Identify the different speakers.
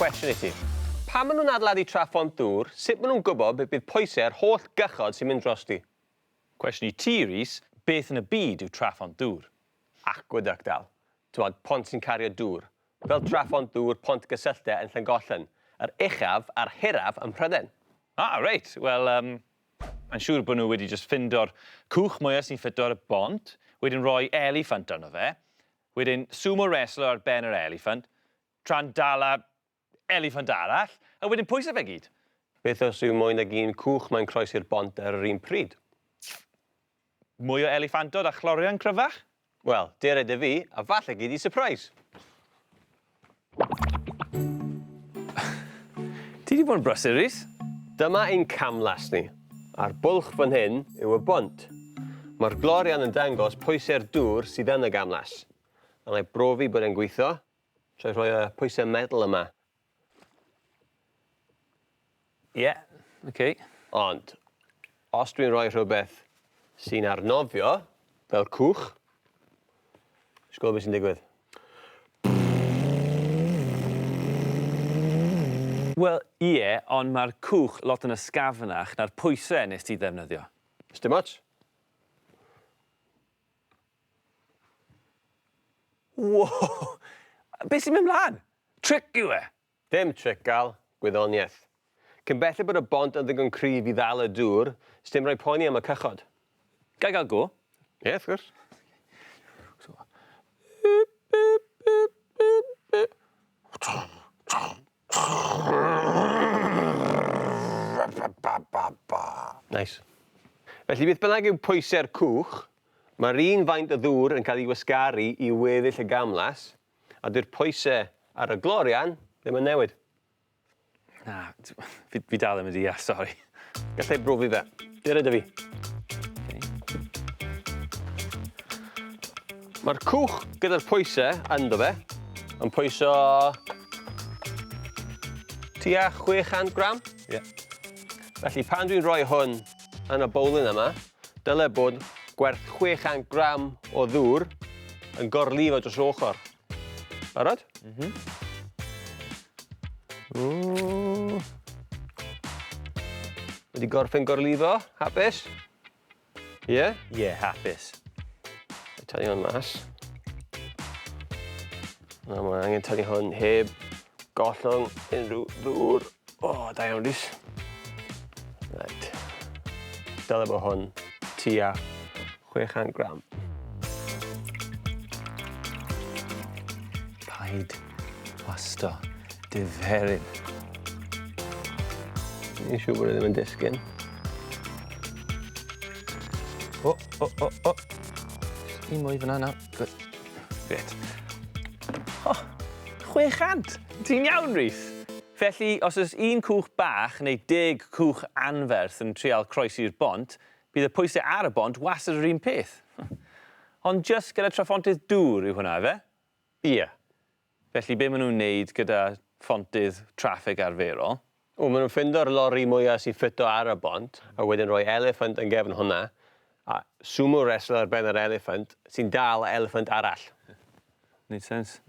Speaker 1: cwestiwn I ti. Pan maen nhw'n adeiladu traffont dŵr, sut maen nhw'n gwybod beth bydd pwysau'r holl gychod sy'n mynd drosti?
Speaker 2: Cwestiwn I ti, Rhys, beth yn y byd yw traffont dŵr?
Speaker 1: Aqueduct dal. Twad, pont sy'n cario dŵr. Fel traffont dŵr, pont gysylltau yn Llangollen. Yr uchaf a'r hiraf yn Prydain.
Speaker 2: Ah, reit. Wel, mae'n siŵr bod nhw wedi just ffindo'r cwch mwyaf sy'n ffito ar y bont, wedyn rhoi eliffant arno fe, wedyn sumo wrestler ar ben yr eliffant, tra'n dala eliffant arall, a wedyn pwysau fe gyd.
Speaker 1: Beth os yw mwy nag un cwch mae'n croesi'r bont ar yr un pryd?
Speaker 2: Mwy o eliffantod a chlorian cryfach?
Speaker 1: Wel, dere dy fi, a falle gyd I surprise.
Speaker 2: Ti wedi bod yn brysur, Rhys?
Speaker 1: Dyma ein camlas ni. A'r bwlch fan hyn yw y bont. Mae'r glorian yn dangos pwysau'r dŵr sydd yn y gamlas. A na'i brofi bod e'n gweithio, trwy rhoi y pwysau metal yma.
Speaker 2: Ie, OK.
Speaker 1: Ond, os dwi'n rhoi rhywbeth sy'n arnofio, fel cwch, sgwrs beth sy'n digwydd.
Speaker 2: Wel, ie, ond mae'r cwch lot yn ysgafnach na'r pwysau nes ti ddefnyddio.
Speaker 1: Ysdim ots?
Speaker 2: Wow! Beth sy'n mynd mlaen? Tric yw e?
Speaker 1: Dim tric gal, gwyddoniaeth. Cyn belled bod y bont yn ddigon cryf I ddal y dŵr, sdim rhoi poeni am y cychod.
Speaker 2: Gai gael go?
Speaker 1: Ie, wrth gwrs. Nice. Felly beth bynnag yw pwysau'r cwch, mae'r un faint o ddŵr yn cael ei wasgaru I weddill y gamlas, a dyw'r pwysau ar y glorian ddim yn newid.
Speaker 2: Na, fi dal ddim yn deall, sori.
Speaker 1: Gallai brofi fe. Dere dy fi. Mae'r cwch gyda'r pwysau ynddo fe yn pwyso tua 600 gram.
Speaker 2: Ie.
Speaker 1: Felly pan dwi'n rhoi hwn yn y bowlyn yma, dyle bod gwerth 600 gram o ddŵr yn gorlifo dros ochr. Barod? Wedi gorffen gorlifo? Hapus? Ie?
Speaker 2: Ie, hapus.
Speaker 1: Tynnu hwn mas. A mae'n angen tynnu hwn heb gollwng unrhyw ddŵr. O, da iawn, Rhys. Right. Dyle bod hwn tua 600 gram.
Speaker 2: Paid wasto diferyn.
Speaker 1: Ni'n siŵr bod e ddim yn disgyn.
Speaker 2: O. Un mwy fyna nawr. Good. Gret. O, 600! Ti'n iawn, Rhys? Felly, os oes un cwch bach neu 10 cwch anferth yn trial croesi'r bont, bydd y pwysau ar y bont wastad yr un peth. Ond jyst gyda traffontydd dŵr yw hwnna, fe?
Speaker 1: Ie.
Speaker 2: Felly, be maen nhw'n neud gyda ffontydd traffig arferol?
Speaker 1: O, maen nhw'n ffindo'r lori mwyaf sy'n ffito ar y bont, a wedyn rhoi eliffant yn gefn hwnna, a sumo wrestler ar ben yr eliffant sy'n dal eliffant arall.
Speaker 2: Neud sens?